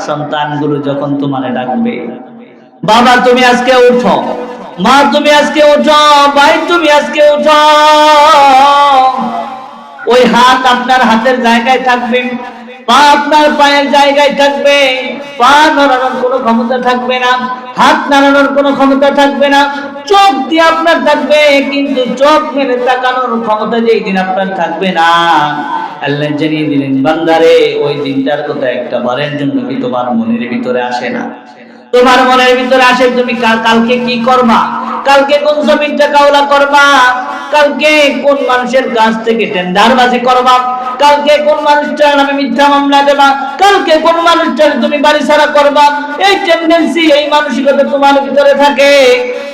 সন্তানগুলো যখন তোমারে ডাকবে, বাবা তুমি আজকে উঠো, মা তুমি আজকে উঠো, ভাই তুমি আজকে উঠো, ওই হাত আপনার হাতের জায়গায় থাকবে, পা আপনার পায়ের জায়গায় থাকবে, পা নাড়ানোর কোনো ক্ষমতা থাকবে না, হাত নাড়ানোর কোনো ক্ষমতা থাকবে না, চোখ দিয়ে আপনার থাকবে, কিন্তু চোখ মেলে তাকানোর ক্ষমতা যেই দিন আপনার থাকবে না, আল্লাহ জানিয়ে দিলেন বান্দারে ওই দিনটার কথা একটা বারের জন্য কি তোমার মনের ভিতরে আসে না? তোমার মনের ভিতরে আসে তুমি কালকে কি করবা, কালকে কোন জমিনটা কাওলা করবা, কালকে কোন মানুষের কাছ থেকে টেন্ডারবাজি করবা, কালকে কোন মানুষটার নামে মিথ্যা মামলা দেবা, কালকে কোন মানুষটার তুমি বাড়ি ছাড়া করবা, এই টেন্ডেন্সি এই মানসিকতা তোমার ভিতরে থাকে।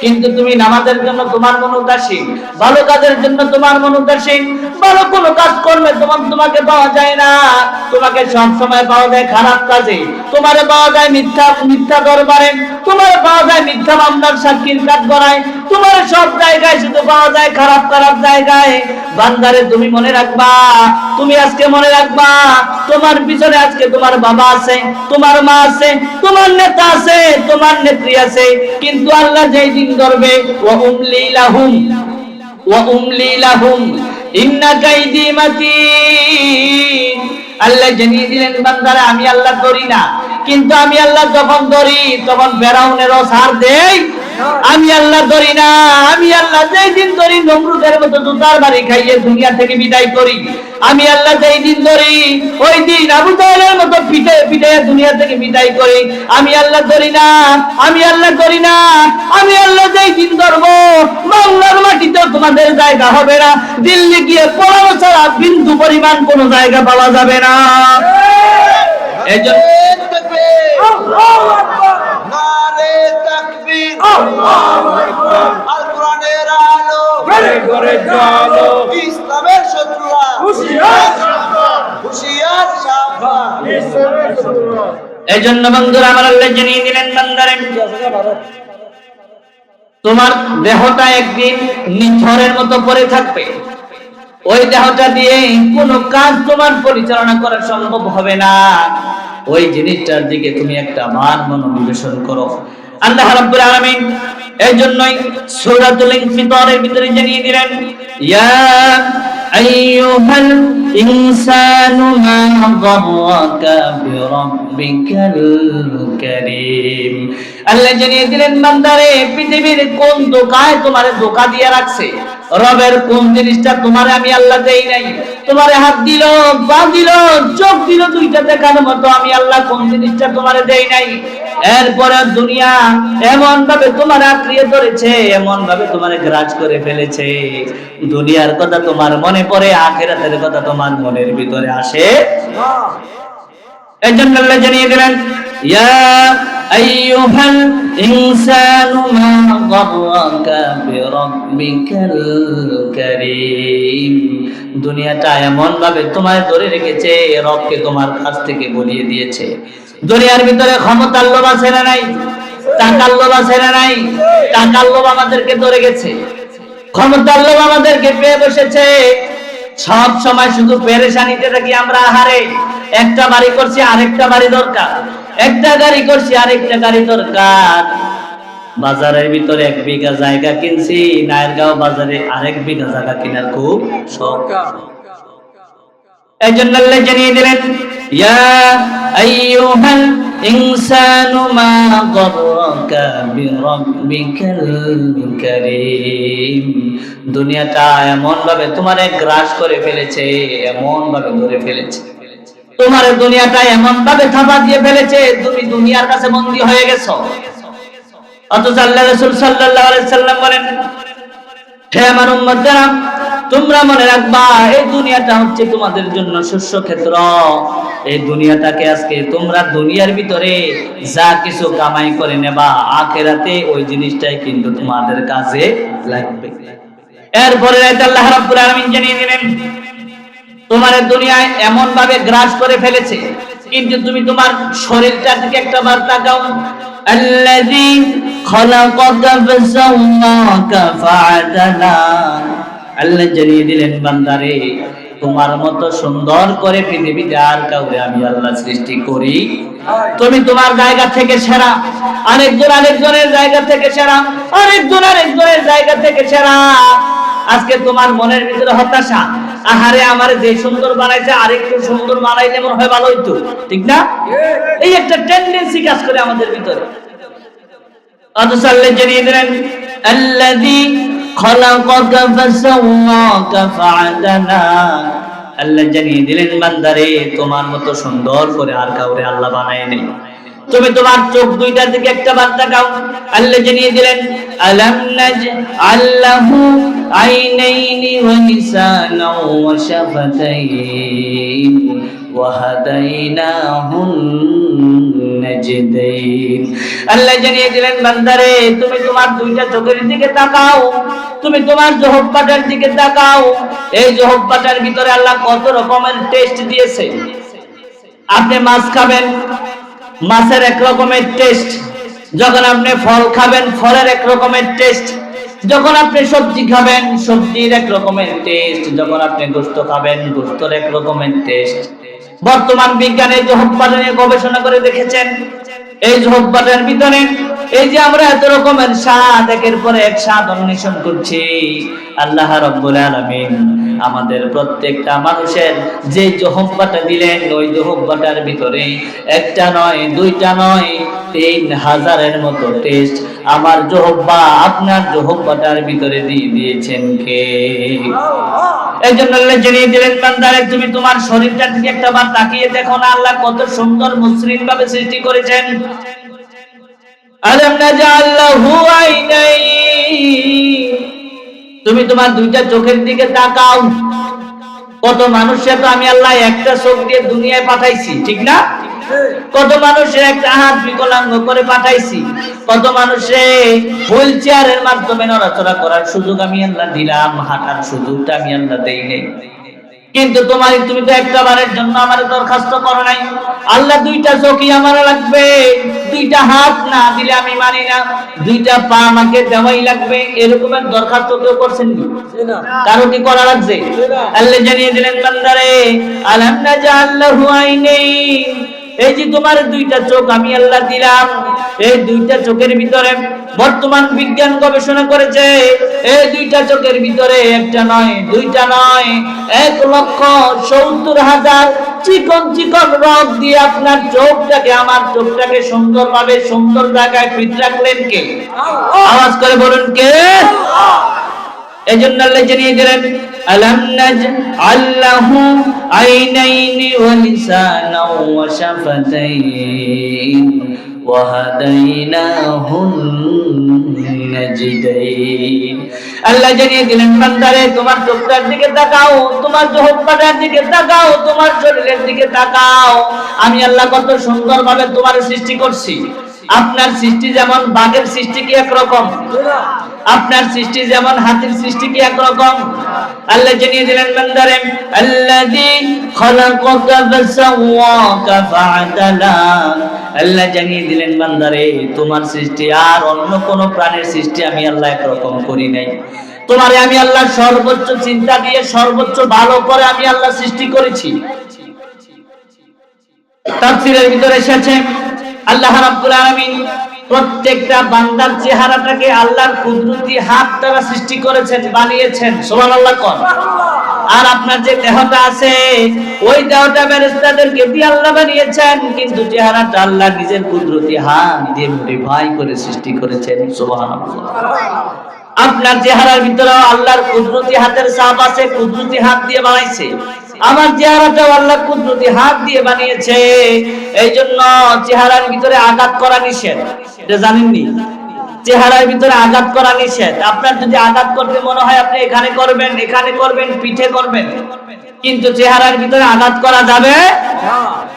কিন্তু তুমি নামাজের জন্য তোমার মন উদাসীন, ভালো কাজের জন্য তোমার মন উদাসীন, ভালো কোনো কাজ করলে তোমাকে পাওয়া যায় না, তোমাকে সব সময় পাওয়া যায় খারাপ কাজে, তোমারে পাওয়া যায় মিথ্যা দরবারে, তোমারে পাওয়া যায় মিথ্যা মামলার সাক্ষীর কাজ করায়, তোমার সব জায়গায় শুধু পাওয়া যায় খারাপ খারাপ জায়গায়। বান্দারে তুমি মনে রাখবা, তুমি আজকে মনে রাখবা তোমার পিছনে আজকে তোমার বাবা আছে, তোমার মা আছে, তোমার নেতা আছে, তোমার নেত্রী আছে, কিন্তু আল্লাহ যেই দিন করবে ওয়া উমলি লাহুম ইন্না কাইদি মাতিন, আল্লাহ জানিয়ে দিলেন বান্দারা আমি আল্লাহ করি না, কিন্তু আমি আল্লাহ যখন করি তখন ফেরাউনেরও ছাড় দেই, আমি আল্লাহ করি না, আমি আল্লাহ যেই দিন করি নমরুদের মতো জুতার বাড়ি খাইয়ে দুনিয়া থেকে বিদায় করি, আমি আল্লাহ যেই দিন করি ওই দিন আবু জাহেলের মতো পিঠে পিঠে দুনিয়া থেকে বিদায় করি, আমি আল্লাহ করি না, আমি আল্লাহ করি না, আমি আল্লাহ যেই দিন করবো বাংলার মাটিতে তোমাদের জায়গা হবে না, দিল্লি গিয়ে পড়ানো ছাড়া বিন্দু পরিমাণ কোনো জায়গা পাওয়া যাবে না। এজন্য ইসলামের শত্রুরা হুঁশিয়ার সাবধান। এজন্য বন্ধুরা আমার আল্লাহ জানিয়ে দিলেন বান্দারে তোমার দেহটা একদিন নিথরের মতো পড়ে থাকবে, ওই দেহটা দিয়ে কোনো কাজ তোমার পরিচালনা করা সম্ভব হবে না, ওই জিনিসটার দিকে তুমি একটা মান মনোনিবেশন করো। আল্লাহ রাব্বুল আলামিন এই জন্যই সূরাতুল ইনফিতারের ভিতরে জানিয়ে দিলেন ইয়া আইয়ুহাল ইনসানু মা গাররাকা বিরাব্বিকাল কারীম, আল্লাহ জানিয়ে দিলেন বান্দারে পৃথিবীর কোন ধোঁকায় তোমারে ধোঁকা দিয়ে রাখছে, রবের কোন জিনিসটা তোমারে আমি আল্লাহ দেই নাই, তোমারে হাত দিল, পা দিল, চোখ দিল দুইটা দেখার মতো আমি আল্লাহ কোন জিনিসটা তোমারে দেই নাই, এরপরে দুনিয়া এমন ভাবে তোমার আঁকড়িয়ে ধরেছে, এমন ভাবে তোমার গ্রাস করে ফেলেছে, দুনিয়ার কথা তোমার মনে পড়ে, আখিরাতের কথা তোমার মনের ভিতরে আসে। এজন্য আল্লাহ জানিয়ে দিলেন ইয়া আইয়ুহাল ইনসানু মা গাররাকা বিরাব্বিকাল কারীম, দুনিয়াটা এমন ভাবে তোমায় ধরে রেখেছে, রবকে তোমার কাছ থেকে বলিয়ে দিয়েছে। দুনিয়ার ভিতরে ক্ষমতার লোভ আছে না নাই, টাকার লোভ আছে না নাই, টাকার লোভ আমাদেরকে ধরে গেছে, ক্ষমতার লোভ আমাদেরকে পেয়ে বসেছে, সব সময় শুধু পেরেশানিতে থাকি আমরা। আহারে একটা বাড়ি করছি আরেকটা বাড়ি দরকার, একটা গাড়ি করছি আরেকটা গাড়ি দরকার, বাজারের ভিতরে 1 বিঘা জায়গা কিনছি, নায়েরগাঁও বাজারে আরেক বিঘা জায়গা কেনার খুব শখ। এই জন্য আল্লাহ জানিয়ে দিলেন ইয়া আইয়ুহাল ইনসানু মা গাররাকা বিরাব্বিকাল কারীম, দুনিয়াটা এমন ভাবে তোমারে গ্রাস করে ফেলেছে, এমন ভাবে ধরে ফেলেছে, তোমার দুনিয়াটা এমন ভাবে থাবা দিয়ে ফেলেছে, তুমি দুনিয়ার কাছে বন্দী হয়ে গেছো। অথচ আল্লাহ রাসূল সাল্লাল্লাহু আলাইহি সাল্লাম বলেন হে আমার উম্মতরা তোমরা মনে রাখবা এই দুনিয়াটা হচ্ছে তোমাদের জন্য শস্য ক্ষেত্র, এই দুনিয়াটাকে আজকে তোমরা দুনিয়ার ভিতরে যা কিছু কামাই করে নেবা, আখিরাতে ওই জিনিসটাই কিন্তু তোমাদের কাজে লাগবে। এরপরে আল্লাহ রাব্বুল আলামিন জানিয়ে দিলেন তোমার দুনিয়ায় এমন ভাবে গ্রাস করে ফেলেছে, কিন্তু তুমি তোমার শরীরটার দিকে একটা বার তাকাও, আল্লাযী খালাকাকা ফাসাওয়াকা ফাআদালা, আল্লাহ জানিয়ে দিলেন বান্দারে তোমার মতো সুন্দর করে পৃথিবীতে আর কাউকে আমি আল্লাহ সৃষ্টি করি। তুমি তোমার জায়গা থেকে সেরা, আরেকজন আরেকজনের জায়গা থেকে সেরা, আরেকজন আরেকজনের জায়গা থেকে সেরা। আজকে তোমার মনের ভিতরে হতাশা, আহারে আমার যে সুন্দর বানাইছে আরেকটু সুন্দর বানাইলে মনে হয় ভালো হইতো, ঠিক না? এই একটা টেন্ডেন্সি কাজ করে আমাদের ভিতরে। অথচ আল্লাহ জানিয়ে দিলেন আল্লাযী খালাকাকা ফাসাওয়াকা ফাআদালা। আল্লাহ জানিয়ে দিলেন বান্দারে তোমার মতো সুন্দর করে আর কাউরে আল্লাহ বানায় নাই। তুমি তোমার চোখ দুইটার দিকে একটা বার তাকাও, আল্লাহ জানিয়ে দিলেন আলাম নাজআল লাহু আইনাইনি ওয়া লিসানাও ওয়া শাফাতাইন ওয়া হাদাইনাহুন নাজদাইন। আল্লাহ জানিয়ে দিলেন বান্দারে তুমি তোমার দুইটা চোখের দিকে তাকাও, তুমি তোমার জহব্বাটার দিকে তাকাও। এই জহব্বাটার ভিতরে আল্লাহ কত রকমের টেস্ট দিয়েছে। আপনি মাছ খাবেন, মাছের এক রকমের টেস্ট। যখন আপনি ফল খাবেন, ফলের এক রকমের টেস্ট। যখন আপনি সবজি খাবেন, সবজির এক রকমের টেস্ট। যখন আপনি গোশত খাবেন, গোশতের এক রকমের টেস্ট। বর্তমান বিজ্ঞানে জহব্বাটা নিয়ে গবেষণা করে দেখেছেন, এই জহব্বাটার ভিতরে এই যে আমরা এত রকমের স্বাদ একের পর এক স্বাদ অন্বেষণ করছি, আল্লাহ রাব্বুল আলামিন আমাদের প্রত্যেকটা মানুষের যে জহব্বাটা দিলেন, ওই জহব্বাটার ভিতরে একটা নয়, দুইটা নয়, 3000-এর মতো টেস্ট আমার জহব্বা আপনার জহব্বাটার ভিতরে দিয়ে দিয়েছেন কে? এই জন্য আল্লাহ জানিয়ে দিলেন বান্দারে তুমি তোমার শরীরটার দিকে একটা বার তাকিয়ে দেখো না, আল্লাহ কত সুন্দর মসৃণ ভাবে সৃষ্টি করেছেন। আলাম নাজআল লাহু আইনাইন, তুমি তোমার দুইটা চোখের দিকে তাকাও। কত মানুষের তো আমি আল্লাহ একটা চোখ দিয়ে দুনিয়ায় পাঠাইছি, ঠিক না? কত মানুষের একটা হাত বিকলাঙ্গ করে পাঠাইছি, কত মানুষে হুইল চেয়ারের মাধ্যমে নড়াচড়া করার সুযোগ আমি আল্লাহ দিলাম, হাঁটার সুযোগটা আমি আল্লাহ দেই নাই। কিন্তু তুমি তো একটা বারের জন্য আমার দরখাস্ত করো নাই। আল্লাহ দুইটা চোখই আমার লাগবে, দুইটা হাত না দিলে আমি মানি না, দুইটা পা আমাকে দেওয়াই লাগবে, এরকমের দরখাস্ত কেউ করছেন না? কারো কি করা লাগছে? আল্লাহ জানিয়ে দিলেন বান্দারে আলাম নাজআল লাহু আইনাইন, এই যে তোমার দুইটা চোখ আমি আল্লাহ দিলাম, এই দুইটা চোখের ভিতরে বর্তমান বিজ্ঞান গবেষণা করেছে, এই দুইটা চোখের ভিতরে একটা নয়, দুইটা নয়, 1,70,000 চিকন চিকন রড দিয়ে আপনার চোখটাকে, আমার চোখটাকে সুন্দরভাবে সুন্দর জায়গায় ফিট রাখলেন কে? আওয়াজ করে বলুন কে? এজন্য আল্লাহ জানিয়ে দিলেন আলাম নাজআল লাহু আইনাইনি ওয়া লিসানাও ওয়া শাফাতাইন ওয়া হাদাইনাহুন নাজদাইন। আল্লাহ জানিয়ে দিলেন বান্দারে তোমার চোখটার দিকে তাকাও, তোমার জহব্বাটার দিকে তাকাও, তোমার শরীরের দিকে তাকাও। আমি আল্লাহ কত সুন্দরভাবে তোমার সৃষ্টি করছি। আপনার সৃষ্টি যেমন বাঘের সৃষ্টি কি একরকম? আপনার সৃষ্টি যেমন হাতির সৃষ্টি কি একরকম? আল্লাহ জানিয়ে দিলেন বান্দারে আল্লাযী খালাকাকা ফাসাওয়াকা ফাআদালা। আল্লাহ জানিয়ে দিলেন বান্দারে তোমার সৃষ্টি আর অন্য কোন প্রাণীর সৃষ্টি আমি আল্লাহ একরকম করি নাই। তোমারে আমি আল্লাহ সর্বোচ্চ চিন্তা দিয়ে সর্বোচ্চ ভালো করে আমি আল্লাহ সৃষ্টি করেছি। তাফসীরের ভিতরে এসেছে আল্লাহ রাব্বুল আলামিন প্রত্যেকটা বান্দার চেহারাটাকে আল্লাহর কুদরতি হাত দ্বারা সৃষ্টি করেছেন, বানিয়েছেন। সুবহানাল্লাহ কোন? আর আপনার যে দেহটা আছে, ওই দেহটা ফেরেশতাদেরকে দিয়ে আল্লাহ বানিয়েছেন, কিন্তু চেহারাটা আল্লাহ নিজের কুদরতি হাত দিয়ে মডিফাই করে সৃষ্টি করেছেন। সুবহানাল্লাহ। আপনার চেহারার ভিতরে আল্লাহর কুদরতি হাতের ছাপ আছে, কুদরতি হাত দিয়ে বানাইছে। আমার চেহারাটা আল্লাহ কুদরতি হাত দিয়ে বানিয়েছে। এই জন্য চেহারার ভিতরে আঘাত করা নিষেধ, এটা জানেননি? চেহারার ভিতরে আঘাত করা নিষেধ। আপনার যদি আঘাত করতে মনে হয় আপনি এখানে করবেন, এখানে করবেন, পিঠে করবেন, কিন্তু চেহারার ভিতরে আঘাত করা যাবে না।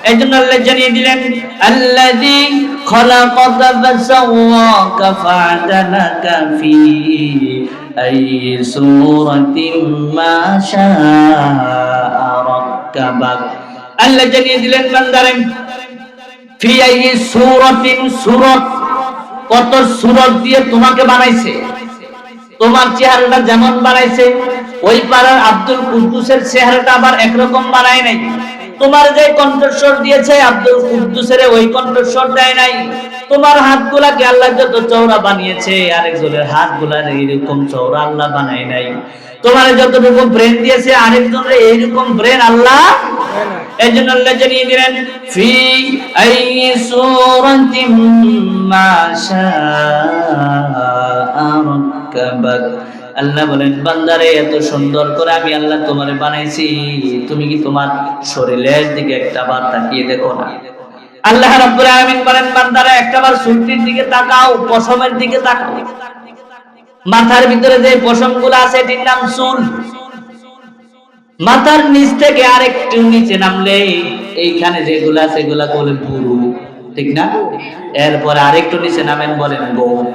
এই জন্য আল্লাহ জানিয়ে দিলেন আল্লাযী খালাকাকা ফাসাওয়াকা ফাআদালাকা ফি আইয়ি সূরাতিন মা শাআ রাক্কাবাক। আল্লাহ জানিয়ে দিলেন বান্দারে ফি আইয়ি সূরাতিন, সূরত, কত সূরত দিয়ে তোমাকে বানাইছে। তোমার চেহারাটা যেমন বানাইছে ওই পাড়ার আব্দুল কুদ্দুসের চেহারাটা আবার একরকম বানায় নাই। তোমার যে কণ্ঠস্বর দিয়েছে আব্দুল কুদ্দুসের ওই কণ্ঠস্বর দেয় নাই। তোমার হাতগুলাকে আল্লাহ যত চওড়া বানিয়েছে আরেকজনের হাতগুলার এইরকম চওড়া আল্লাহ বানায় নাই। তোমার যতটুকু ব্রেন দিয়েছে আরেকজনের এইরকম ব্রেন আল্লাহ। এজন্য আল্লাহ জানিয়ে দিলেন ফি আইয়ি সূরাতিম মা শাআ রাক্কাবাক। আল্লাহ বলেন বান্দারে এত সুন্দর করে আমি আল্লাহ তোমারে বানাইছি, তুমি কি তোমার শরীরের দিকে একটাবার তাকিয়ে দেখো না? আল্লাহ রাব্বুল আলামিন বলেন বান্দারে একটাবার চুলটির দিকে তাকাও, পশমের দিকে তাকাও। মাথার ভিতরে যে পশমগুলো আছে এটির নাম চুল। মাথার নিচ থেকে আরেকটু নিচে নামলে এইখানে যেগুলো আছে এগুলা বলে ভুরু, ঠিক না? এরপর আরেকটু নিচে নামেন বলেন গোঁফ,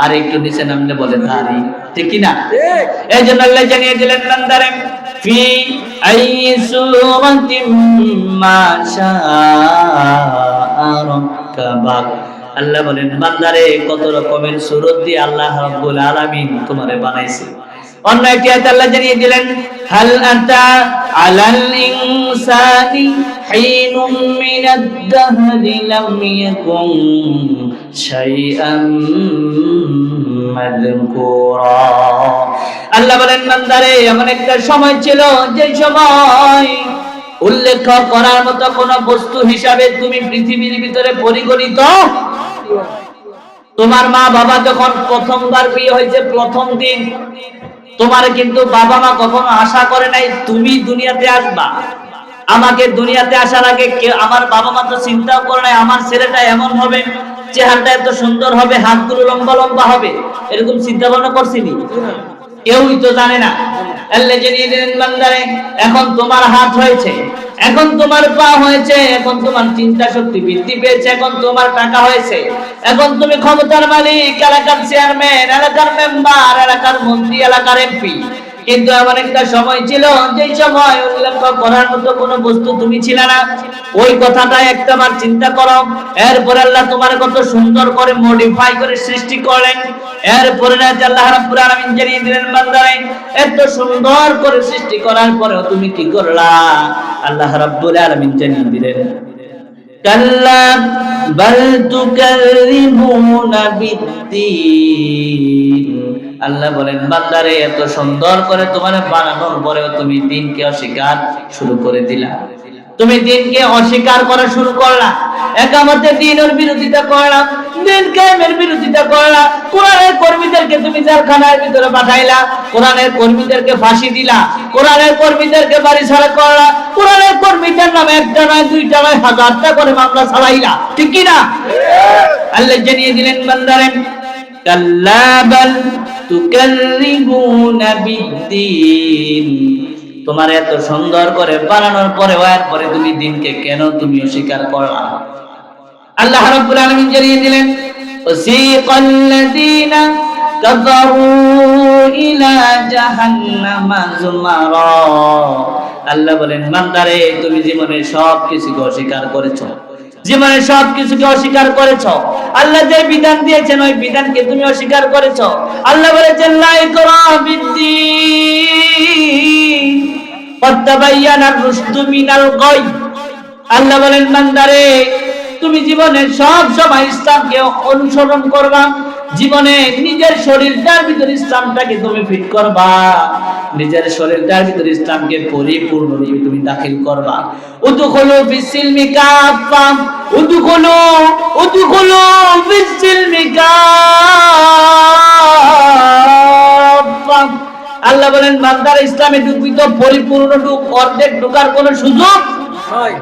আরেকটু নিচে নামলে বলে দাড়ি, ঠিক কি না? এই জন্য আল্লাহ জানিয়ে দিলেন বান্দারে ফি আইয়ি সূরাতিম মা শাআ রাক্কাবাক। আল্লাহ বলেন বান্দারে কত রকমের সূরত দিয়ে আল্লাহ রাব্বুল আলামিন তোমারে বানাইছে। অন্য একটি আয়াতে আল্লাহ জানিয়ে দিলেন হাল আতা আলাল ইনসানি হিনুম মিনাদ দাহরি লাম ইয়াকুন শাইআম মাযকুরা। আল্লাহ বলেন বান্দারে এমন একটা সময় ছিল যে সময় উল্লেখ করার মতো কোন বস্তু হিসাবে তুমি পৃথিবীর ভিতরে পরিগণিত। তোমার মা বাবা যখন প্রথমবার বিয়ে হয়েছে প্রথম দিন তোমার কিন্তু বাবা মা কখনো আশা করে নাই তুমি দুনিয়াতে আসবা। আমাকে দুনিয়াতে আসার আগে আমার বাবা মা তো চিন্তাও করে নাই আমার ছেলেটা এমন হবে, চেহারাটা এত সুন্দর হবে, হাতগুলো লম্বা লম্বা হবে, এরকম চিন্তা ভাবনা করছিনি? কেউই তো জানে না। আল্লাহ জানিয়ে দিলেন বান্দারে এখন তোমার হাত হয়েছে, এখন তোমার পা হয়েছে, এখন তোমার চিন্তা শক্তি বৃদ্ধি পেয়েছে, এখন তোমার টাকা হয়েছে, এখন তুমি ক্ষমতার মালিক, এলাকার চেয়ারম্যান, এলাকার মেম্বার, এলাকার মন্ত্রী, এলাকার এমপি। কিন্তু এমন একটা সময় ছিল যে সময় উল্লেখ করার মতো কোনো বস্তু তুমি ছিলে না। ওই কথাটা একটাবার চিন্তা করো। এরপরে আল্লাহ তোমার কত সুন্দর করে মডিফাই করে সৃষ্টি করলেন। এরপরে আল্লাহ রাব্বুল আলামিন জানিয়ে দিলেন বান্দারে এত সুন্দর করে সৃষ্টি করার পরেও তুমি কি করলা? আল্লাহ রাব্বুল আলামিন জানিয়ে দিলেন কাল্লা বাল তুকাল্লিমুনা বিদ্দীন। আল্লাহ বলেন বান্দারে এত সুন্দর করে তোমার বানানোর পরেও তুমি দিনকে অস্বীকার শুরু করে দিলা। তুমি দিনকে অস্বীকার করা শুরু করলা, একামতে দ্বীনের বিরোধিতা করলা, দিন কায়েমের বিরোধিতা করলা। কোরআনের কর্মীদেরকে তুমি জেলখানার ভিতরে পাঠাইলা, কোরআনের কর্মীদেরকে ফাঁসি দিলা, কোরআনের কর্মীদেরকে বাড়ি ছাড়া করলা, কোরআনের কর্মীদের নামে একটা নয় দুইটা নয় হাজারটা করে মামলা চালাইলা, ঠিক কি না? আল্লাহ জানিয়ে দিলেন বান্দারে কাল্লা বাল তুকাল্লিমুনা বিদ্দীন। তোমার এত সুন্দর করে বানানোর পরে এরপরে তুমি দিনকে কেন তুমি অস্বীকার করলা? আল্লাহ রাব্বুল আলামিন জানিয়ে দিলেন ওয়াসিকাল্লাযীনা কাফারু ইলা জাহান্নামা যুমারা। আল্লাহ বলেন বান্দারে তুমি জীবনে সব কিছুকে অস্বীকার করেছো, জীবনে সব কিছুকে অস্বীকার করেছো। আল্লাহ যে বিধান দিয়েছেন ওই বিধানকে তুমি অস্বীকার করেছো। আল্লাহ বলেছেন লা ইকরাহা বিদ্দীন ক্বাদ তাবায়্যানার রুশদু মিনাল গায়। আল্লাহ বলেন বান্দারে তুমি জীবনে সব সময় ইসলামকে অনুসরণ করবা, জীবনে নিজের শরীরটার ভিতরে ইসলামটাকে তুমি ফিট করবা, নিজের শরীরটার ভিতরে ইসলামকে পরিপূর্ণরূপে তুমি দাখিল করবা। উদখুলু ফিস-সিলমি কাফা, উদখুলু ফিস-সিলমি কাফা। আল্লাহ বলেন বান্দার ইসলামে ঢুকবি তো পরিপূর্ণ ঢুক, অর্ধেক ঢোকার কোনো সুযোগ নাই।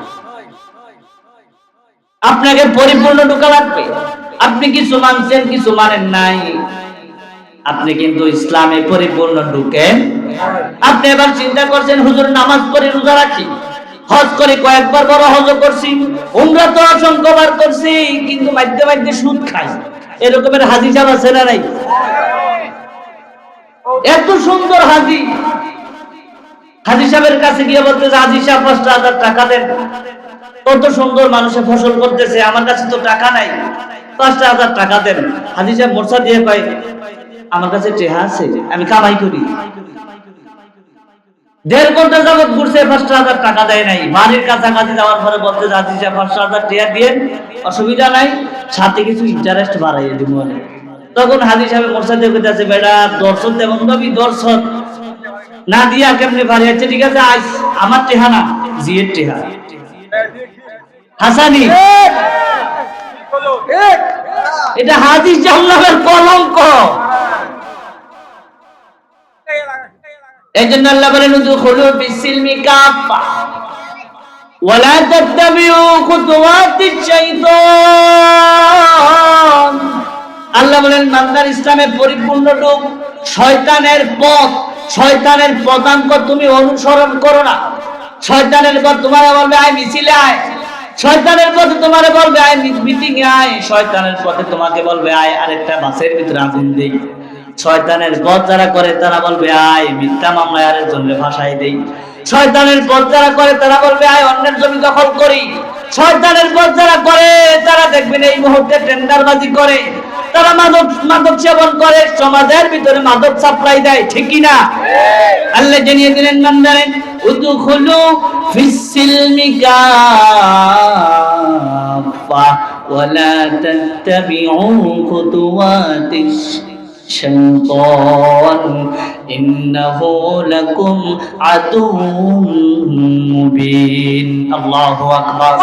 আপনাকে পরিপূর্ণ ঢোকা লাগবে। আপনি কিছু মানছেন কিছু মানেন নাই, আপনি কিন্তু ইসলামে পরিপূর্ণ ঢুকেন। আপনি এবার চিন্তা করছেন হুজুর নামাজ পড়ি রোজা রাখি হজ করি কয়েকবার বড় হজ করছি উমরা তো অসংখ্যবার করছি কিন্তু মধ্যে মধ্যে সুদ খাই, এরকমের হাজি সাহেব আছে না নাই? এত সুন্দর হাজি, হাজি সাহেবের কাছে গিয়ে বলতেছে হাজি সাহেব ৫,০০০ টাকা দেন, কত সুন্দর মানুষে ফসল করতেছে, আমার কাছে তো টাকা নাই, ৫,০০০ টাকা দেন। হাজি সাহেব মোর্চা দিয়ে কয় আমার কাছে টেহা আছে, আমি কামাই করি। 1.5 ঘন্টা যাবত ঘুরছে, 5,000 টাকা দেয় নাই। বাড়ির কাছাকাছি যাওয়ার পরে বলতে যাচ্ছি 5,000 টাকা দিয়ে অসুবিধা নাই, সাথে কিছু ইন্টারেস্ট বাড়াইয়ে দিব। তখন হাজি সাহেব মোরসাদে কইতাছে, বেটা দর্শন তেমন ভাবি দর্শন না দিয়া কেমনে বাড়ি আছে? ঠিক আছে, আজ আমার টেহানা জিয়ের টেহা হাসানি, এটা হাজি জাহান্নামের কলঙ্ক। এজন্য আল্লাহ বলেন উদখুলু ফিস-সিলমি কাফা ওয়ালা তাত্তাবিউ খুতুওয়াতিশ শাইতান। আল্লাহ বলেন বান্দার ইসলামে পরিপূর্ণ ঢুক, শয়তানের পথ, শয়তানের পদাঙ্ক তুমি অনুসরণ করো না। শয়তানের পথ তোমারে বলবে আয় মিছিলে আয়, শয়তানের পথে তোমারে বলবে আয় মিটিং এ আয়, শয়তানের পথে তোমাকে বলবে আয় আরেকটা মাছের ভিতরে আগুন দেই। শয়তানের পথ যারা করে তারা বলবে আয় মিথ্যা মামলায় আরেকজনকে ফাঁসাই দেই। শয়তানের পথ যারা করে তারা বলবে আয় অন্যের জমি দখল করি। শয়তানের পথ যারা করে তারা দেখবেন এই মুহূর্তে টেন্ডারবাজি করে, তারা মাদক সেবন করে, সমাজের ভিতরে মাদক সাপ্লাই দেয়, ঠিক কি না? আল্লাহ জানিয়ে দিলেন বান্দারে উদখুলু ফিস-সিলমি কাফা ওয়ালা তাত্তাবিউ খুতুওয়াতিশ শাইতান ইন্নাহু লাকুম আদুউম মুবিন। আল্লাহু আকবার।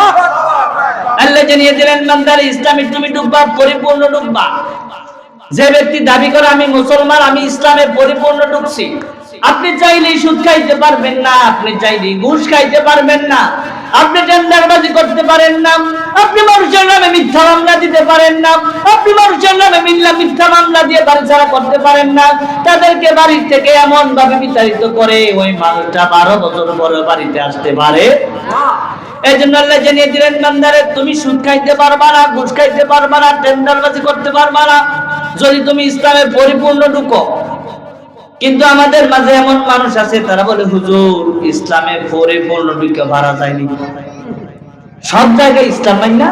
আল্লাহ জানিয়ে দিলেন বান্দারে ইসলামে তুমি ডুববা, পরিপূর্ণ ডুববা। যে ব্যক্তি দাবি করে আমি মুসলমান, আমি ইসলামে পরিপূর্ণ ঢুকছি, আপনি চাইলেই সুদ খাইতে পারবেন না, আপনি চাইলেই ঘুষ খাইতে পারবেন না, আপনি টেন্ডারবাজি করতে পারেন না, আপনি মানুষের নামে মিথ্যা মামলা দিতে পারেন না, আপনি মানুষের নামে মিথ্যা মামলা দিয়ে বাড়ি ছাড়া করতে পারেন না। তাদেরকে বাড়ি থেকে এমন ভাবে বিতাড়িত করে ওই মানুষটা 12 বছর পরে বাড়িতে আসতে পারে না। এই জন্য আল্লাহ জানিয়ে দিলেন বান্দারে তুমি সুদ খাইতে পারবা না, ঘুষ খাইতে পারবা না, টেন্ডারবাজি করতে পারবা না, যদি তুমি ইসলামে পরিপূর্ণ ঢুকো। কিন্তু আমাদের মাঝে এমন মানুষ আছে তারা বলে হুজুর ইসলামে পরিপূর্ণ ঢুকে পারা যায়নি, সব জায়গায় ইসলাম মাইনা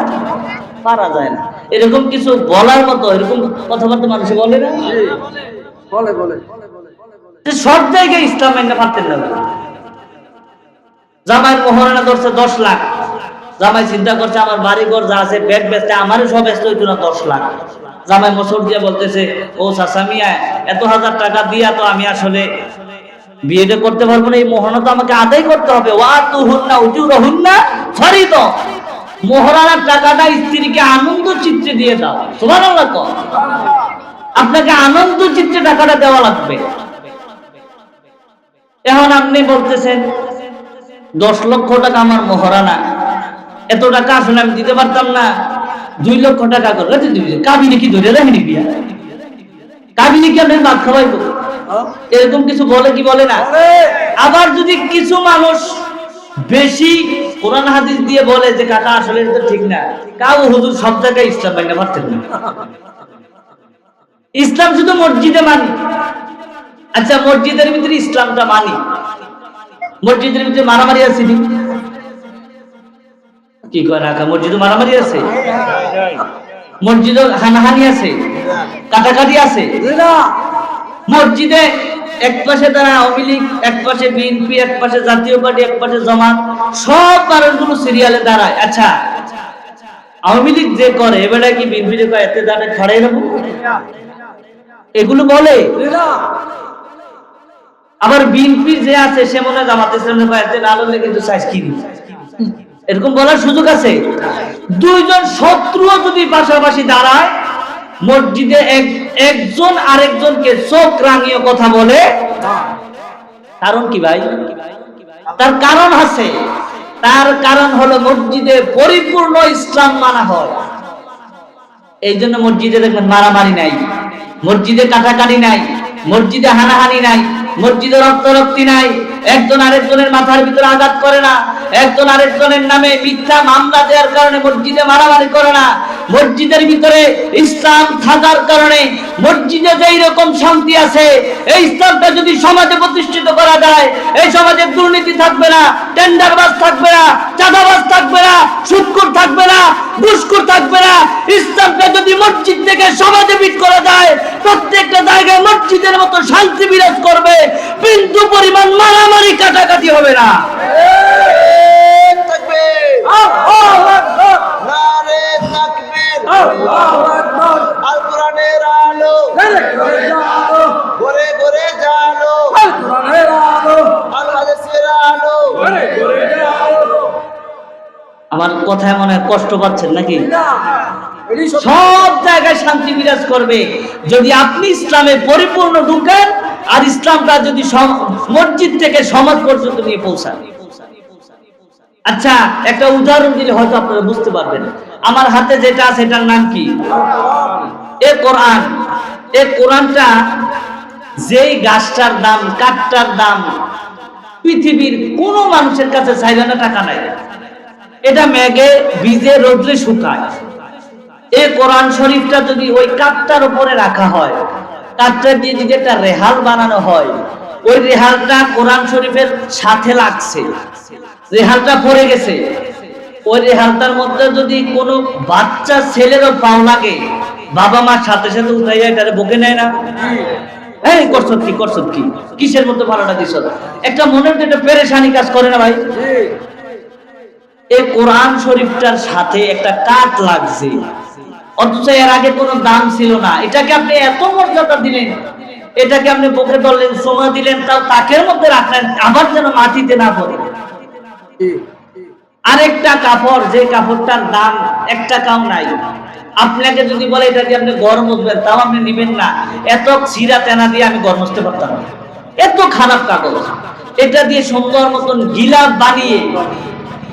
পারা যায় না। এরকম কিছু বলার মতো এরকম কথাবার্তা মানুষ বলে না, বলে বলে সব জায়গায় ইসলাম মাইনা পারতেন না। জামাই মোহরানা ধরছে 10 লাখ, জামাই চিন্তা করছে আমার বাড়ি ঘর যা আছে ব্যাগ বেচতে আমারও সব ব্যস্ত হইতো না 10 লাখ। জামাই মোসর দিয়ে বলতেছে ও চাচা মিয়া এত 1000 টাকা দিয়া তো আমি আসলে বিয়েটা করতে পারবো না, এই মোহরানা তো আমাকে আদায় করতে হবে। ওয়াতুহুন্না উজুরহুন্না ফরিদা, মোহরানার টাকাটা স্ত্রীকে আনন্দ চিত্তে দিয়ে দাও। সুবহানাল্লাহ, আপনাকে আনন্দ চিত্তে টাকাটা দেওয়া লাগবে। এখন আপনি বলতেছেন 10 লক্ষ টাকা আমার মোহরানা, এত টাকা আসলে আমি দিতে পারতাম না, 2 লক্ষ টাকা করে কাবিনে কি ধরে রাখি বিয়া, কাবিনে কি আপনার ভাত খাওয়াইবো, এরকম কিছু বলে কি বলে না? আবার যদি কিছু মানুষ বেশি কোরআন হাদিস দিয়ে বলে যে কাকা আসলে এটা ঠিক না, কাউ হুজুর সব জায়গায় ইসলাম মাইনা পারতেন না, ইসলাম শুধু মসজিদে মানি। আচ্ছা মসজিদের ভিতরে ইসলামটা মানি, মসজিদের ভিতরে মারামারি আছে কি করে রাখা? মসজিদে মারামারি আছে, মসজিদে হানাহানি আছে, কাটাকাটি আছে। মসজিদে এক পাশে তারা আওয়ামী লীগ, এক পাশে বিএনপি, এক পাশে জাতীয় পার্টি, এক পাশে জামাত, সব কারণগুলো সিরিয়ালে দাঁড়ায়। আচ্ছা আওয়ামী লীগ যে করে এবারে কি বিএনপি রে এতে দাঁড়ায় খড়াই রাখবো, এগুলো বলে। আবার বিএনপি যে আছে সে মনে হয় জামাত ইসলামের এতে না হলে কিন্তু সাইজ কিনি, এরকম বলার সুযোগ আছে। দুইজন শত্রুও যদি পাশাপাশি দাঁড়ায় মসজিদে একজন আরেকজনকে চোখ রাঙিয়ে কথা বলে, কারণ কি ভাই? তার কারণ আছে, তার কারণ হলো মসজিদে পরিপূর্ণ ইসলাম মানা হয়। এই জন্য মসজিদে দেখবেন মারামারি নাই, মসজিদে কাটাকাটি নাই, মসজিদে হানাহানি নাই, মসজিদে রক্তারক্তি নাই, একজন আরেকজনের মাথার ভিতরে আঘাত করে না, একজন আরেকজনের নামে মিথ্যা মামলা দেওয়ার কারণে মসজিদে মারামারি করে না। মসজিদের ভিতরে ইসলাম থাকার কারণে মসজিদে যেই রকম শান্তি আছে, এই ইসলামটা যদি সমাজে প্রতিষ্ঠিত করা যায়, এই সমাজে দুর্নীতি থাকবে না, টেন্ডারবাজ থাকবে না, চাঁদাবাজ থাকবে না, সুদখোর থাকবে না, ঘুষখোর থাকবে না। ইসলামটা যদি মসজিদ থেকে সমাজে বিট করা যায়, প্রত্যেকটা জায়গায় মসজিদের মতো শান্তি বিরাজ করবে, বিন্দু পরিমাণ মারামারি কাটাকাটি হবে না। তাকবীর, নারে তাকবীর, আল কোরআনের আলো ঘরে ঘরে জালো, আল হাদিসের আলো। আমার কথায় মনে হয় কষ্ট পাচ্ছেন নাকি? সব জায়গায় শান্তি বিরাজ করবে যদি আপনি ইসলামে পরিপূর্ণ ঢুকেন, আর ইসলামটা যদি মসজিদ থেকে সমাজ পর্যন্ত নিয়ে পৌঁছান। আচ্ছা, একটা উদাহরণ দিলে হয়তো আপনারা বুঝতে পারবেন। আমার হাতে যেটা আছে এটার নাম কি? এ কোরআন। এ কোরআনটা যেই গাছটার দাম, কাঠটার দাম পৃথিবীর কোন মানুষের কাছে চাইবে না, টাকা নাই। এটা মেঘে ভিজে রোদ্রে শুকায়। এই কোরআন শরীফটা যদি ওই কাঠটার উপরে রাখা হয়, কাঠটা দিয়ে যদি একটা রেহাল বানানো হয়, ওই রেহালটা কোরআন শরীফের সাথে লাগছে, রেহালটা পড়ে গেছে, ওই রেহালটার মধ্যে যদি কোনো বাচ্চা ছেলেরও পাও লাগে, বাবা মার সাথে সাথে উঠাইয়া এটারে বকে নেয় না? এই করছত কি কিসের মধ্যে ভালোটা দিছ? একটা মনের একটা পেরেশানি কাজ করে না ভাই? এই কোরআন শরীফটার সাথে একটা কাঠ লাগছে, অথচ এর আগে কোনো দাম ছিল না। এটাকে আপনি এত মর্যাদা দিলেন, এটাকে আপনি বুকে ধরলেন, সোনা দিলেন, তাও তাকের মধ্যে রাখলেন, আবার যেন মাটিতে না পড়ে। আরেকটা কাপড়, যে কাপড়টার দাম 1 টাকাও নাই, আপনাকে যদি বলে এটা দিয়ে আপনি ঘর মুছবেন, তাও আপনি নিবেন না। এত ছিঁড়া তেনা দিয়ে আমি ঘর মুছতে পারতাম না, এত খারাপ কাগজ। এটা দিয়ে সুন্দর মতন গিলাপ বানিয়ে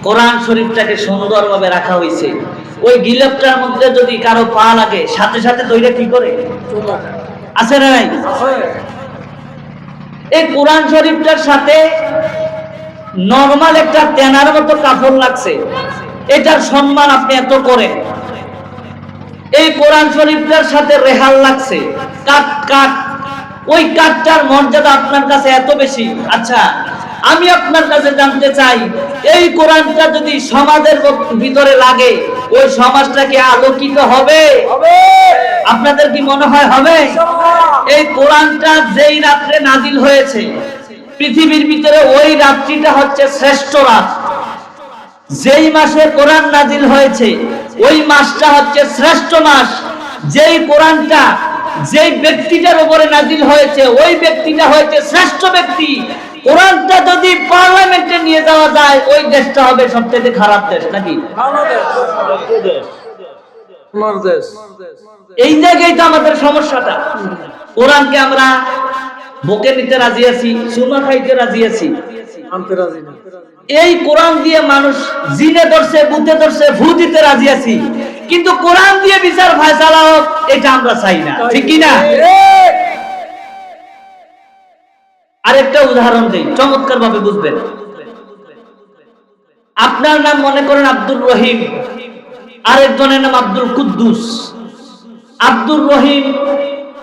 কোরআন শরীফটাকে সুন্দরভাবে রাখা হয়েছে। ওই গিলাপটার মধ্যে যদি কারো পা লাগে, সাথে সাথে দইটা কি করে? আছে না নাই? এই কোরআন শরীফটার সাথে নরমাল একটা তেনার মতো কাপড় লাগছে, এটার সম্মান আপনি এত করেন। এই কোরআন শরীফটার সাথে রেহাল লাগছে, কাঠ, ওই কাঠটার মর্যাদা আপনার কাছে এত বেশি। আচ্ছা, আমি আপনার কাছে জানতে চাই, এই কোরআনটা যদি সমাজের ভিতরে লাগে, ওই সমাজটা কি আলোকিত হবে? আপনাদের কি মনে হয় হবে? এই কোরআনটা যেই রাত্রে নাজিল হয়েছে পৃথিবীর ভিতরে, ওই রাত্রিটা হচ্ছে শ্রেষ্ঠ রাত। যেই মাসে কোরআন নাজিল হয়েছে ওই মাসটা হচ্ছে শ্রেষ্ঠ মাস। যেই কোরআনটা যেই ব্যক্তিটার উপরে নাজিল হয়েছে ওই ব্যক্তিটা হয়েছে শ্রেষ্ঠ ব্যক্তি। কোরআনটা যদি পার্লামেন্টে নিয়ে যাওয়া যায়, ওই দেশটা হবে সবচেয়ে খারাপ দেশ, নাকি? এই জায়গায় তো আমাদের সমস্যাটা। কোরআনকে আমরা বুকে নিতে রাজি আছি, সুমা খাইতে রাজি আছি, এই কোরআন দিয়ে মানুষ জিনে ধরছে, বুদ্ধে ধরছে, ভূ দিতে রাজি আছি, কিন্তু কোরআন দিয়ে বিচার ফায়সালা হোক এটা আমরা চাই না, ঠিক কি না? আরেকটা উদাহরণ দেই, চমৎকার ভাবে বুঝবেন। আপনার নাম মনে করেন আব্দুর রহিম, আরেকজনের নাম আব্দুল কুদ্দুস। আব্দুর রহিম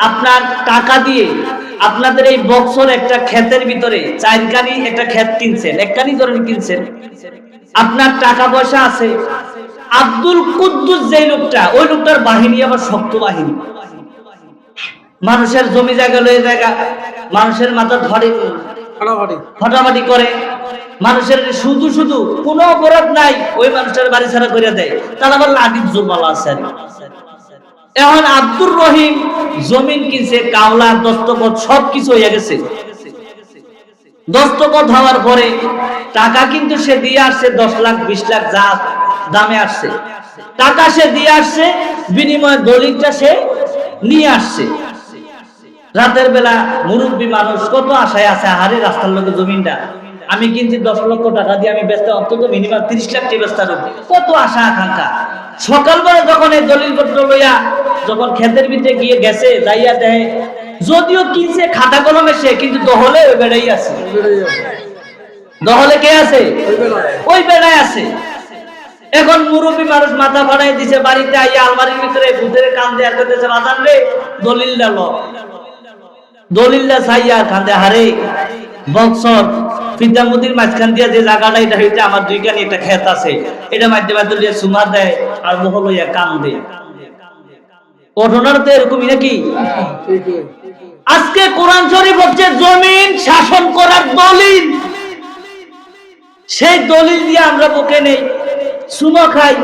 আপনার টাকা দিয়ে আপনাদের এই বক্সর একটা ক্ষেতের ভিতরে 4 কানি একটা ক্ষেত কিনছেন, 1 কানি ধরে কিনছেন, আপনার টাকা পয়সা আছে। আব্দুল কুদ্দুস যেই লোকটা, ওই লোকটার বাহিনী আবার শক্ত বাহিনী, মানুষের জমি জায়গা লয়ে জায়গা, মানুষের মাথা ধরে ফাটাফাটি করে, মানুষের শুধু শুধু কোনো অপরাধ নাই ওই মানুষের বাড়ি ছাড়া করে দেয়, তার আবার লাঠির জোরমালা আছে। এখন আব্দুর রহিম জমিন কিনছে, কাওলা দস্তখত সবকিছু হয়ে গেছে। দস্তখত হওয়ার পরে টাকা কিন্তু সে দিয়ে আসছে, 10 লাখ 20 লাখ যা দামে আসছে, টাকা সে দিয়ে আসছে, বিনিময়ে দলিলটা সে নিয়ে আসছে। রাতের বেলা মুরব্বী মানুষ কত আশায় আছে, আরে রাস্তার লোকের জমিনটা আমি কিনছি 10 লক্ষ টাকা দিয়ে, আমি বেচতে অন্তত মিনিমাম 30 লাখ টাকা বেচতে হবে, কত আশা আকাঙ্ক্ষা। সকালবেলা যখন এই দলিলপত্র লইয়া যখন ক্ষেতের ভিতরে গিয়ে গেছে, যাইয়া দেয় যদিও কিনছে খাতা কলমে সে, কিন্তু দহলে ওই বেড়াই আছে। দহলে কে আছে? ওই বেড়াই আছে। এখন মুরব্বী মানুষ মাথা ফাড়াই দিছে, বাড়িতে আইয়া আলমারির ভিতরে ভূতের কান দেয়া করতেছে, বাজান রে দলিলটা ল, দলিলটা চাইয়া কান্দে, হারে বক্সর ফিদামুদির মাঝখান দিয়া যে জায়গাটা, এটা হইতে আমার 2 কানি একটা ক্ষেত আছে, এটা মাধ্যমে দিয়ে সুমা দেয় আর বহল হইয়া কান দেয়। ঘটনাটা তো এরকমই নাকি? আজকে কোরআন শরীফ হচ্ছে জমিন শাসন করার দলিল। সেই দলিল দিয়ে আমরা বুকে নেই, সুমো খাই,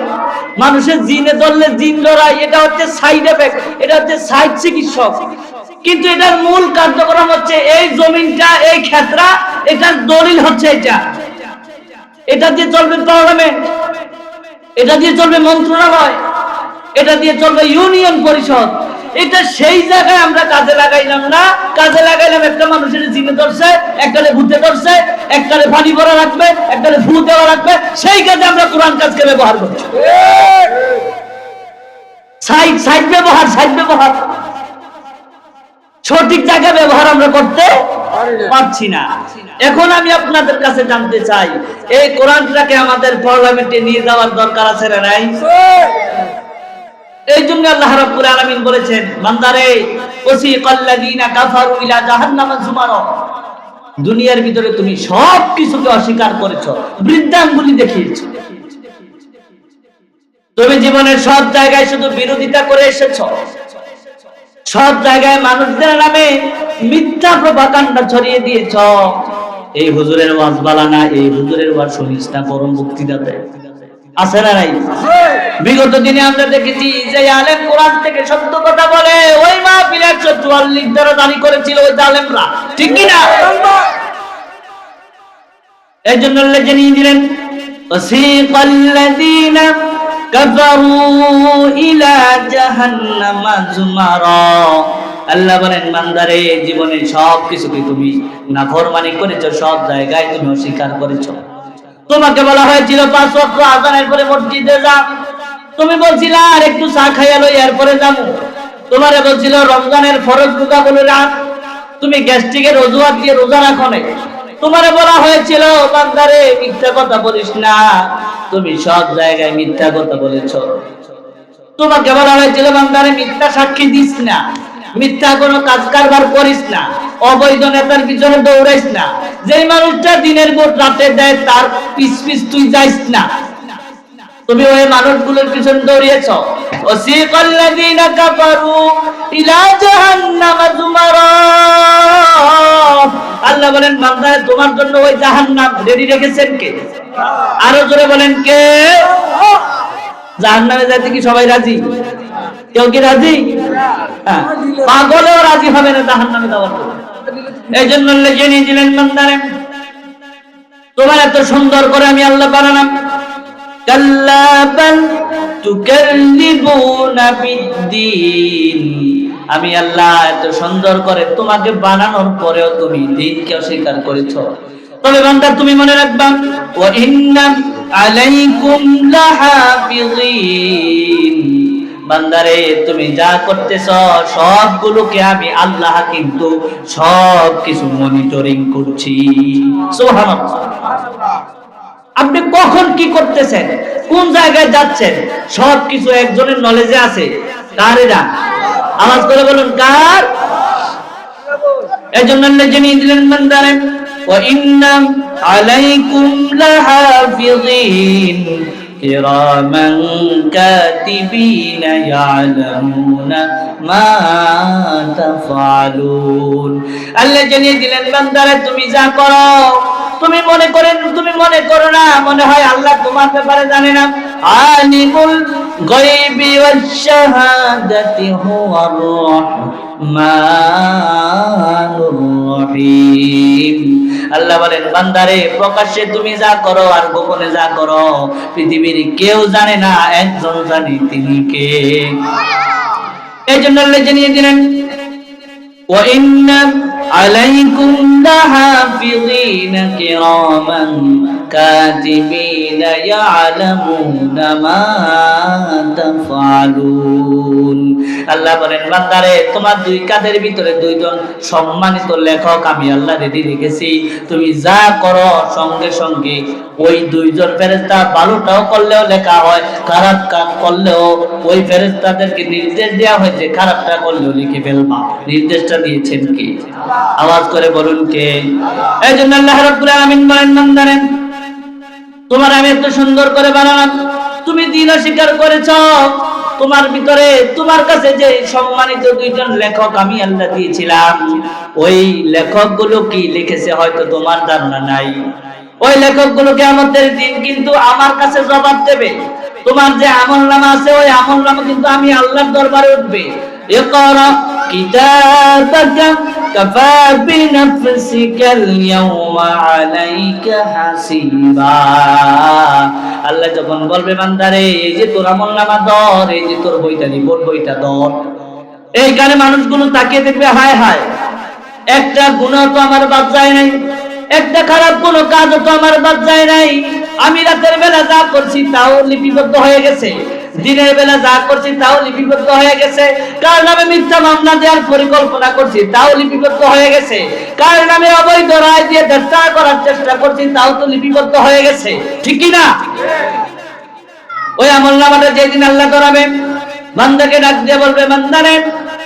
মানুষের জিনে ধরলে জিন লড়াই, এটা হচ্ছে সাইড এফেক্ট, এটা হচ্ছে সাইড চিকিৎসক। কিন্তু এটার মূল কার্যক্রম হচ্ছে এই জমিনটা, এই ক্ষেত্রা, এটার দলিল হচ্ছে এটা। এটা দিয়ে চলবে পার্লামেন্ট, এটা দিয়ে চলবে মন্ত্রণালয়, এটা দিয়ে চলবে ইউনিয়ন পরিষদ। এটা সেই জায়গায় আমরা কাজে লাগাইলাম না, কাজে লাগাইলাম একটা মানুষের জিনে ধরছে, একটালে ভূতে ধরছে, একটালে পানি ভরা রাখবে, একটালে ফু দেওয়া রাখবে, সেই কাজে আমরা কোরআন কাজকে ব্যবহার করছি। সাইড সাইড ব্যবহার, সাইড ব্যবহার, সঠিক জায়গায় ব্যবহার আমরা করতে পারছি না। এখন আমি আপনাদের কাছে জানতে চাই, এই কোরআনটাকে আমাদের পার্লামেন্টে নিয়ে যাওয়ার দরকার আছে না নাই? এই জন্য আল্লাহ রাব্বুল আলামিন বলেছেন, বান্দারে ওয়াসিকাল্লাযীনা কাফারু ইলা জাহান্নাম যুমারা, দুনিয়ার ভিতরে তুমি সব কিছুকে অস্বীকার করেছো, বৃদ্ধাঙ্গুলি দেখিয়েছো, তুমি জীবনের সব জায়গায় শুধু বিরোধিতা করে এসেছো, সব জায়গায় মানুষদের নামে মিথ্যা প্রপাগান্ডা ছড়িয়ে দিয়েছ। এই হুজুরের ওয়াজ বালা না, এই হুজুরের ওয়াজ শুনিস না, পরম বক্তৃতা দেয়, আছে না নাই? বিগত দিনে আমরা দেখেছি যে আলেম কোরআন থেকে সত্য কথা বলে, ওই মাহফিলে 144 ধারা জারি করেছিল ওই আলেমরা, ঠিক কি না? এই জন্য আল্লাহ জানিয়ে দিলেন, ওয়াসিকাল্লাযীনা কাফারু ইলা জাহান্নামা যুমারা। আল্লাহ বলেন, বান্দারে জীবনে সব কিছুকে তুমি নাফরমানি করেছো, সব জায়গায় তুমি অস্বীকার করেছো। তোমাকে বলা হয়েছিল 5 ওয়াক্ত আযানের পরে মসজিদে যা, তুমি বলছিলা আর একটু চা খাইয়া লই এরপরে যাবো। তোমারে বলছিল রমজানের ফরজ রোজাগুলো রাখ, তুমি গ্যাস্ট্রিকের অজুহাত দিয়ে রোজা রাখো না। তোমারে বলা হয়েছিল বান্দারে মিথ্যা কথা বলিস না, তুমি সব জায়গায় মিথ্যা কথা বলেছো। তোমাকে বলা হয়েছিল বান্দারে মিথ্যা সাক্ষী দিস না, মিথ্যা কোনো কাজ কারবার করিস না, অবৈধ নেতার পিছনে দৌড়াইস না, যেই মানুষটা দিনের ভোট রাতে দেয় তার পিছ পিছ তুই যাইস না। তুমি ওই মানুষগুলোর পিছনে দৌড়িয়েছো। ওয়াসিকাল্লাযীনা কাফারু ইলা জাহান্নামা যুমারা। আল্লাহ বলেন, বান্দা তোমার জন্য ওই জাহান্নাম রেডি রেখেছেন কে? আরো জোরে বলেন কে? জাহান্নামে যেতে কি সবাই রাজি? কেউ কি রাজি? পাগলেও রাজি হবে না জাহান্নামে যাওয়ার জন্য। এই জন্য আল্লাহ জানিয়ে দিলেন, বান্দারে তোমার এত সুন্দর করে আমি আল্লাহ বানালাম, কাল্লা বাল তুকাল্লিবুনা বিদ্দীন, আমি আল্লাহ এত সুন্দর করে তোমাকে বানানোর পরেও তুমি দ্বীনকে অস্বীকার করেছো। তবে বান্দা তুমি মনে রাখবা, ওয়া ইন্না আলাইকুম লাহাফিযিন, বান্দারে তুমি যা করতেছ সবগুলোকে আমি আল্লাহ কিন্তু সব কিছু মনিটরিং করছি। সুবহানাল্লাহ। আপনি কখন কি করতেছেন, কোন জায়গায় যাচ্ছেন, সবকিছু একজনের নলেজে আছে। কার এরা? আওয়াজ করে বলুন কার? এই জন্য আল্লাহ জানিয়ে দিলেন, বান্দারে ওয়া ইন্না আলাইকুম লাহাফিযিন কিরামান কাতিবিনা ইয়ালামুনা মা তাফআলুন। আল্লাহ জানিয়ে দিলেন, বান্দারে তুমি যা করো, তুমি মনে করো না মনে হয় আল্লাহ তোমার ব্যাপারে জানে না। আলিমুল গায়বি ওয়াশ শাহাদাতি হুয়ার রহমানুর রহিম। আল্লাহ বলেন, বান্দারে প্রকাশ্যে তুমি যা করো আর গোপনে যা করো পৃথিবীর কেউ জানে না, একজন জানে, তিনি কে? এই জন্য আল্লাহ জানিয়ে দিলেন, ওয়া ইন্না আলাইকুম লাহাফিযিনা কিরামান কাতিবিনা ইয়ালামুনা মা তাফআলুন। আল্লাহ বলেন, বান্দারে তোমার দুই কাঁধের ভিতরে দুইজন সম্মানিত লেখক আমি আল্লাহ রেডি রেখেছি। তুমি যা করো সঙ্গে সঙ্গে ওই দুইজন ফেরেশতা ভালোটাও করলেও লেখা হয়, খারাপ কাজ করলেও ওই ফেরেশতাদেরকে নির্দেশ দেওয়া হয়েছে খারাপটা করলেও লিখে ফেলবা। নির্দেশটা দিয়েছেন কে? আওয়াজ করে বলুন কে? এই জন্য আল্লাহ রাব্বুল আলামিন বলেন, বান্দারে তোমার আমি এত সুন্দর করে বানালাম, তুমি দ্বীন অস্বীকার করেছো, তোমার ভিতরে তোমার কাছে যে সম্মানিত দুইজন লেখক আমি আল্লাহ দিয়েছিলাম, ওই লেখকগুলো কি লিখেছে হয়তো তোমার ধারণা নাই। ওই লেখকগুলো কিয়ামতের দিন কিন্তু আমার কাছে জবাব দেবে। তোমার যে আমলনামা আছে ওই আমলনামা কিন্তু আমি আল্লাহর দরবারে উঠবে। ইকরা কিতাবাকা কাফা বিনাফসিকাল ইয়াওমা আলাইকা হাসিবা। আল্লাহ যখন বলবে বান্দারে এই যে তোর আমলনামা ধর, এই যে তোর বইটা রিপোর্ট বইটা ধর, এইখানে মানুষগুলো তাকিয়ে দেখবে হায় হায় একটা গুনাহ তো আমার বাদ যায় নাই, একটা খারাপ কোনো কাজও তো আমার বাদ যায় নাই। আমি রাতের বেলা যা করছি তাও লিপিবদ্ধ হয়ে গেছে, দিনের বেলা যা করছি তাও লিপিবদ্ধ হয়ে গেছে, কার নামে মিথ্যা মামলা দেওয়ার পরিকল্পনা করছি তাও লিপিবদ্ধ হয়ে গেছে, কার নামে অবৈধ রায় দিয়ে গ্রেফতার করার চেষ্টা করছি তাও তো লিপিবদ্ধ হয়ে গেছে, ঠিক কি না? ওই আমলনামাটা যেদিন আল্লাহ করাবে বান্দাকে ডাক দিয়ে বলবে বান্দারে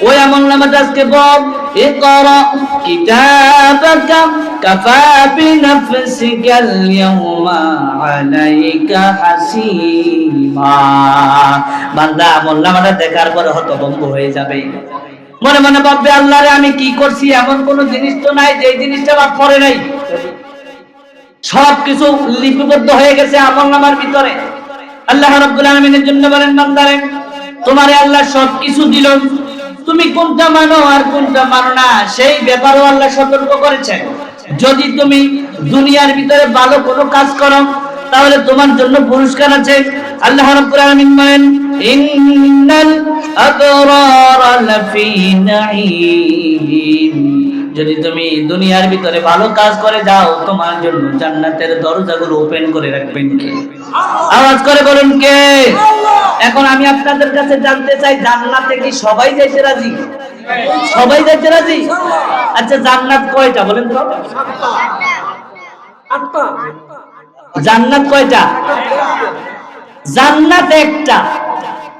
ওই আমলনামাটা আজকে বল, ইকরা কিতাবাকা কাফা বিনাফসিকাল ইয়াওমা আলাইকা হাসিবা। বান্দা আমলনামাটা দেখার পরে হতভম্ব হয়ে যাবে, মনে মনে ভাববে আল্লাহ রে আমি কি করছি, এমন কোন জিনিস তো নাই যে জিনিসটা বাদ পড়ে নাই, সবকিছু লিপিবদ্ধ হয়ে গেছে আমলনামার ভিতরে। আল্লাহ রাব্বুল আলামিনের জন্য বলেন বান্দারে তোমারে আল্লাহ সবকিছু দিল, তুমি কোনটা মানো আর কোনটা মানো না সেই ব্যাপারেও আল্লাহ সতর্ক করেছেন। যদি তুমি দুনিয়ার ভিতরে ভালো কোনো কাজ করো তাহলে তোমার জন্য পুরস্কার আছে। আল্লাহ রাব্বুল আলামিন বলেন ইন্নাল আবরারা লাফি নাঈম, যদি তুমি দুনিয়ার ভিতরে ভালো কাজ করে যাও তোমার জন্য জান্নাতের দরজাগুলো ওপেন করে রাখবেন কে? আওয়াজ করে বলুন কে? এখন আমি আপনাদের কাছে জানতে চাই জান্নাতে কি সবাই যাইতে রাজি? সবাই যাইতে রাজি? আচ্ছা জান্নাত কয়টা বলেন তো? জান্নাত কয়টা? জান্নাত একটা,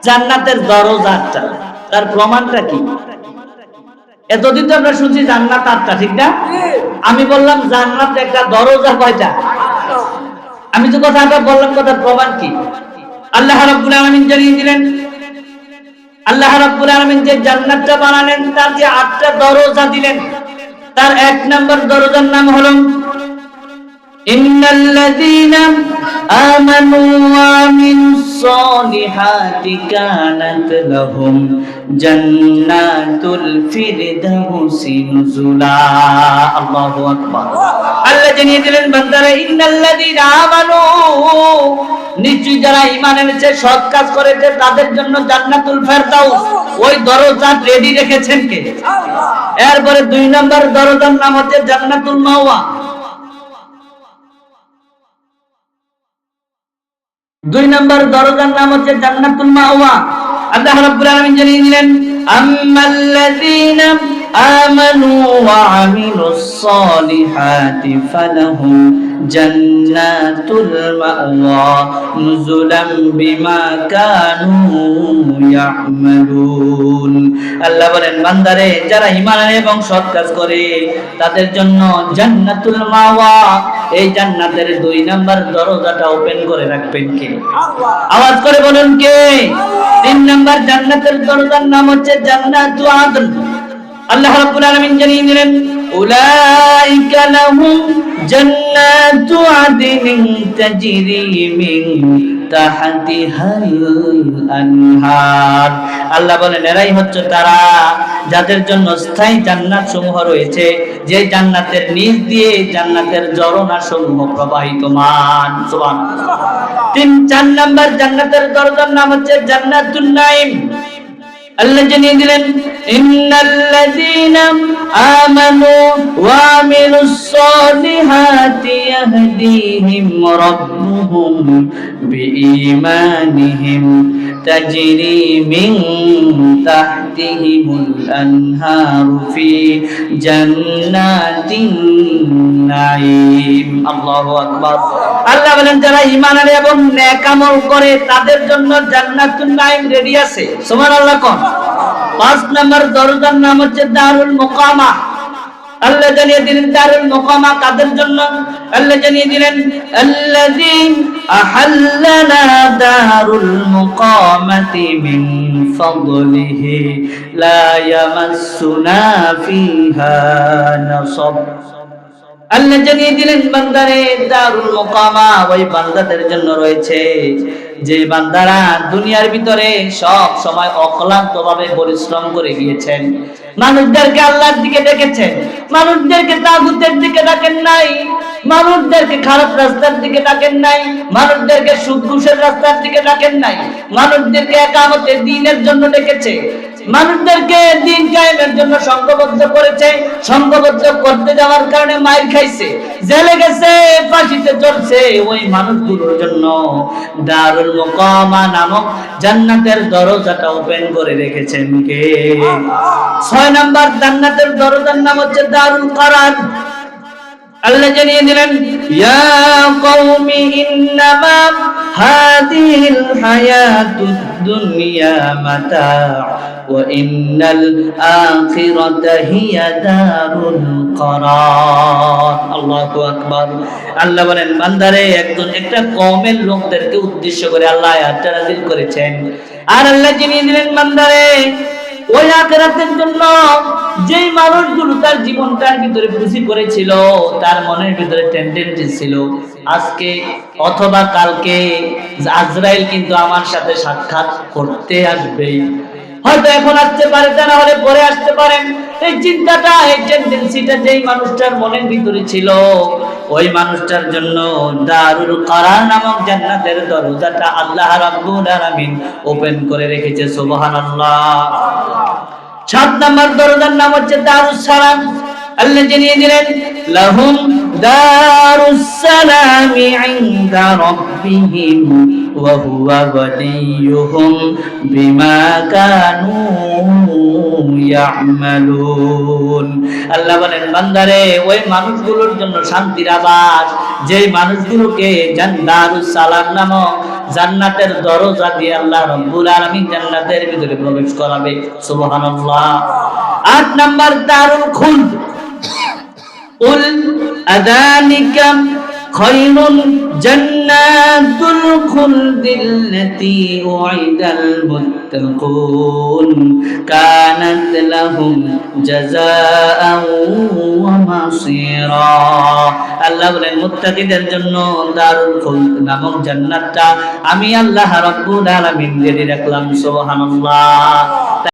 জান্নাতের দরজা একটা। তার প্রমাণটা কি? এতদিন তো আমরা শুনছি জান্নাত আটটা, ঠিক না? আমি বললাম জান্নাত একটা, দরজা কয়টা? আমি তো কথাটা বললাম, কথার প্রমাণ কি? আল্লাহ রাব্বুল আলামিন জানিয়ে দিলেন, আল্লাহ রাব্বুল আলামিন যে জান্নাতটা বানালেন তার যে 8টা দরজা দিলেন, তার 1 নম্বর দরজার নাম হলো ইন্নাল্লাযীনা আমানু ওয়া আমিলুস সলিহাতি কানাত লাহুম জান্নাতুল ফিরদাউসি নুজুলা। আল্লাহু আকবার। আল্লাহ জানিয়ে দিলেন বান্দারা ইন্নাল্লাযীনা আমানু, নিশ্চয়ই যারা ঈমান এনেছে সৎ কাজ করেছে তাদের জন্য জান্নাতুল ফিরদাউস ওই দরজা রেডি রেখেছেন কে? আল্লাহ। এরপরে 2 নম্বর দরজার নাম হচ্ছে জান্নাতুল মাওয়া। 2 নম্বর দরজার নাম হচ্ছে জান্নাতুল মাওয়া। আল্লাহ রাব্বুল আলামিন জানিয়ে দিলেন আম্মাল্লাযীনা আমানু ওয়া আমিলুস সলিহাতি ফালাহুম জান্নাতুল মাওয়া নুজুলাম বিমা কানু ইয়ামালুন। আল্লাহ বলেন বান্দারে যারা ঈমান আনে এবং সৎ কাজ করে তাদের জন্য জান্নাতুল মাওয়া, এই জান্নাতের 2 নম্বর দরজাটা ওপেন করে রাখবেন কে? আল্লাহ। আওয়াজ করে বলুন কে? 3 নম্বর জান্নাতের দরজার নাম হচ্ছে জান্নাতু আদন। আল্লাহ রাব্বুল আলামিন জানিয়ে দিলেন উলাইকা লাহুম জান্নাতু আদনিন তাজরি মিন তাহতিহাল আনহার। আল্লাহ বলেন এরাই হচ্ছে তারা যাদের জন্য স্থায়ী জান্নাত সমূহ রয়েছে, যে জান্নাতের নিচ দিয়ে জান্নাতের ঝরনা সমূহ প্রবাহিতমান। সুবহানাল্লাহ। 4 নম্বর জান্নাতের দরজার নাম হচ্ছে জান্নাতুন নাঈম। আল্লাহ জানিয়ে দিলেন ইন্নাল্লাযীনা আমানু ওয়া আমিলুস সলিহাতি ইয়াহদিহিম রাব্বুহুম বিঈমানিহিম তাজরি মিন তাহতিহিমুল আনহারু ফি জান্নাতিন নাঈম। আল্লাহু আকবার। আল্লাহ বলেন যারা ঈমান আনে এবং নেক আমল করে তাদের জন্য জান্নাতুন নাঈম রেডি আছে। সুবহানাল্লাহ। কোন 5 নম্বর দরজার নাম হচ্ছে দারুল মুকামা। আল্লাহ জানিয়ে দিলেন দারুল মুকামা কাদের জন্য? আল্লাহ জানিয়ে দিলেন আল্লাযী আহাল্লানা দারুল মুকামাতি মিন ফাদলিহি লা ইয়ামাসসুনা ফিহা নাসাব। আল্লাহ জানিয়ে দিলেন বান্দারে দারুল মুকামা ওই বান্দাদের জন্য রয়েছে যে বান্দারা দুনিয়ার ভিতরে সব সময় অক্লান্তভাবে পরিশ্রম করে গিয়েছেন, মানুষদেরকে আল্লাহর দিকে ডেকেছেন, মানুষদেরকে তাগুতের দিকে ডাকেন নাই, মানুষদেরকে খারাপ রাস্তার দিকে ডাকেন নাই, মানুষদেরকে সুদ ঘুষের রাস্তার দিকে ডাকেন নাই, মানুষদেরকে একামতে দ্বীনের জন্য ডেকেছে, মানুষদেরকে দ্বীন কায়েমের জন্য সংঘবদ্ধ করেছে। সংঘবদ্ধ করতে যাওয়ার কারণে মাইর খাইছে, জেলে গেছে, ফাঁসিতে চড়ছে। ওই মানুষগুলোর জন্য দারুল মুকামা নামক জান্নাতের দরজাটা ওপেন করে রেখেছেন কে? 6 নাম্বার জান্নাতের দরজার নাম হচ্ছে দারুল কারার। আল্লাহ জানিয়ে দিলেন ইয়া কওমি ইন্নামা হাদিহিল হায়াতুদ দুনিয়া মাতা ওয়া ইন্নাল আখিরাতা হিয়া দারুল কারার। আল্লাহু আকবার। আল্লাহ বলেন বান্দারে একটা কওমের লোকদেরকে উদ্দেশ্য করে আল্লাহ আয়াতটা নাযিল করেছেন। আর আল্লাহ জানিয়ে দিলেন বান্দারে ওই আখিরাতের জন্য যেই মানুষগুলো তার জীবনটার ভিতরে খুশি করেছিল, তার মনের ভিতরে টেন্ডেন্সি ছিল আজকে অথবা কালকে আজরাইল কিন্তু আমার সাথে সাক্ষাৎ করতে আসবে, হয়তো এখন আসতে পারে, তা না হলে পরে আসতে পারেন। এই চিন্তাটা, এই টেন্ডেন্সিটা যেই মানুষটার মনের ভিতরে ছিল, ওই মানুষটার জন্য দারুল কারার নামক জান্নাতের দরজাটা আল্লাহ রাব্বুল আলামিন ওপেন করে রেখেছে। সুবহানাল্লাহ। 7 নাম্বার দরজার নাম হচ্ছে দারুস সালাম। আল্লাহ জানিয়ে দিলেন লাহুম দারুস সালামি ইনদা রাব্বিহিম ওয়া হুয়া ওয়ালিয়ুহুম বিমা কানু ইয়ামালুন। আল্লাহ বলেন বান্দারে ওই মানুষগুলোর জন্য শান্তির আবাস, যেই মানুষগুলোকে দারুস সালাম নামক জান্নাতের দরজা দিয়ে আল্লাহ রাব্বুল আলামিন জান্নাতের ভিতরে প্রবেশ করাবে। সুবহানাল্লাহ। 8 নাম্বার দারুল খুলদ। কুল আযালিকা খায়রুন জান্নাতুল খুলদিল্লাতী উইদাল মুত্তাকুন কানাত লাহুম জাযাআন ওয়া মাসীরা। আল্লাহ বলেন মুত্তাকিদের জন্য দারুল খুলদ নামক জান্নাতটা আমি আল্লাহ রাব্বুল আলামিন রেডি রাখলাম। সুবহানাল্লাহ।